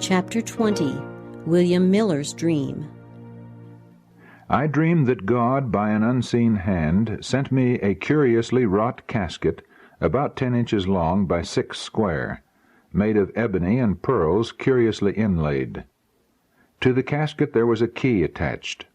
Chapter 20. William Miller's Dream. I dreamed that God, by an unseen hand, sent me a curiously wrought casket, about 10 inches long by 6 square, made of ebony and pearls curiously inlaid. To the casket there was a key attached.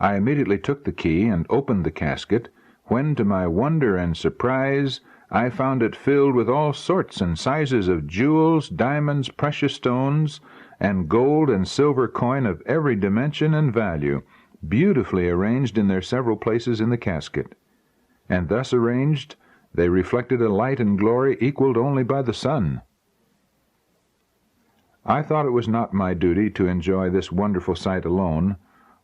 I immediately took the key and opened the casket, when, to my wonder and surprise, I found it filled with all sorts and sizes of jewels, diamonds, precious stones, and gold and silver coin of every dimension and value, beautifully arranged in their several places in the casket. And thus arranged, they reflected a light and glory equaled only by the sun. I thought it was not my duty to enjoy this wonderful sight alone,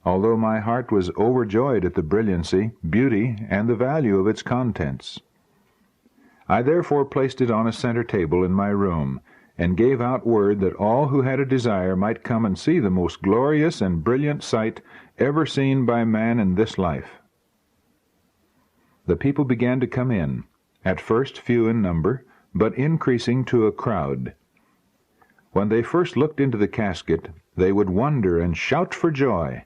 although my heart was overjoyed at the brilliancy, beauty, and the value of its contents. I therefore placed it on a center table in my room, and gave out word that all who had a desire might come and see the most glorious and brilliant sight ever seen by man in this life. The people began to come in, at first few in number, but increasing to a crowd. When they first looked into the casket, they would wonder and shout for joy.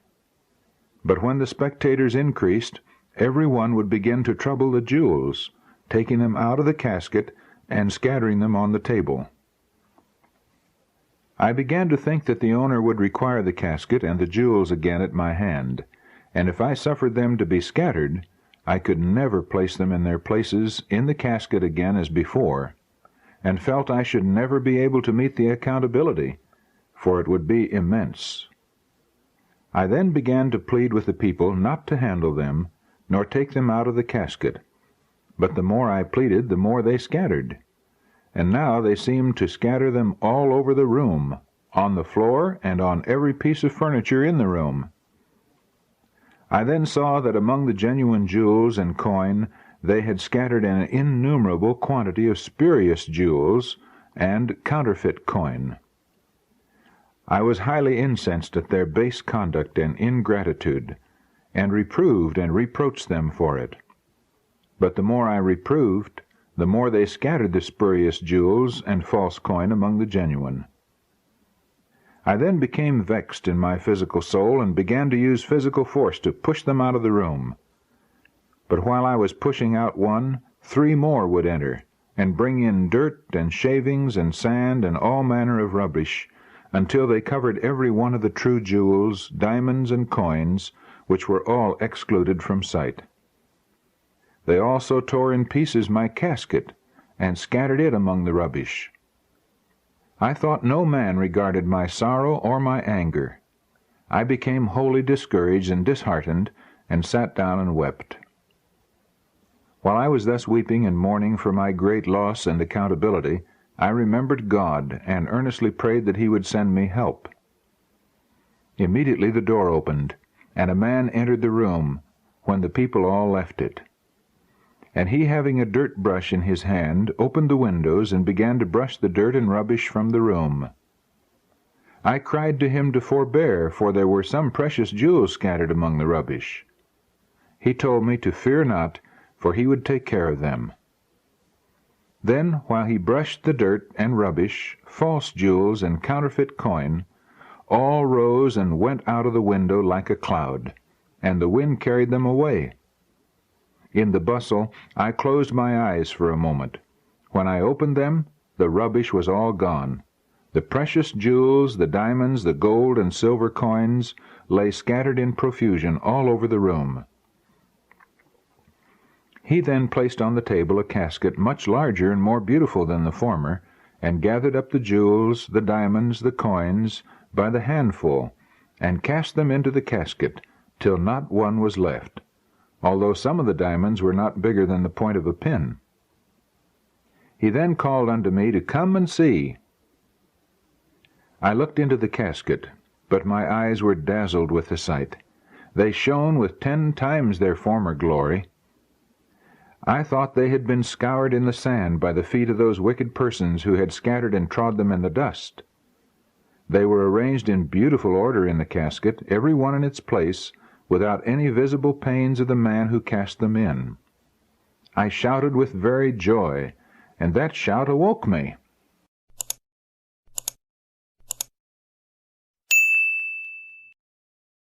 But when the spectators increased, every one would begin to trouble the jewels, taking them out of the casket and scattering them on the table. I began to think that the owner would require the casket and the jewels again at my hand, and if I suffered them to be scattered, I could never place them in their places in the casket again as before, and felt I should never be able to meet the accountability, for it would be immense. I then began to plead with the people not to handle them, nor take them out of the casket. But the more I pleaded, the more they scattered. And now they seemed to scatter them all over the room, on the floor, and on every piece of furniture in the room. I then saw that among the genuine jewels and coin they had scattered an innumerable quantity of spurious jewels and counterfeit coin. I was highly incensed at their base conduct and ingratitude, and reproved and reproached them for it. But the more I reproved, the more they scattered the spurious jewels and false coin among the genuine. I then became vexed in my physical soul and began to use physical force to push them out of the room. But while I was pushing out one, 3 more would enter, and bring in dirt and shavings and sand and all manner of rubbish, until they covered every one of the true jewels, diamonds, and coins, which were all excluded from sight. They also tore in pieces my casket, and scattered it among the rubbish. I thought no man regarded my sorrow or my anger. I became wholly discouraged and disheartened, and sat down and wept. While I was thus weeping and mourning for my great loss and accountability, I remembered God, and earnestly prayed that He would send me help. Immediately the door opened, and a man entered the room, when the people all left it. And he, having a dirt brush in his hand, opened the windows and began to brush the dirt and rubbish from the room. I cried to him to forbear, for there were some precious jewels scattered among the rubbish. He told me to fear not, for he would take care of them. Then, while he brushed the dirt and rubbish, false jewels and counterfeit coin, all rose and went out of the window like a cloud, and the wind carried them away. In the bustle, I closed my eyes for a moment. When I opened them, the rubbish was all gone. The precious jewels, the diamonds, the gold and silver coins lay scattered in profusion all over the room. He then placed on the table a casket much larger and more beautiful than the former, and gathered up the jewels, the diamonds, the coins, by the handful, and cast them into the casket, till not one was left, although some of the diamonds were not bigger than the point of a pin. He then called unto me to come and see. I looked into the casket, but my eyes were dazzled with the sight. They shone with 10 times their former glory. I thought they had been scoured in the sand by the feet of those wicked persons who had scattered and trod them in the dust. They were arranged in beautiful order in the casket, every one in its place, without any visible pains of the man who cast them in. I shouted with very joy, and that shout awoke me.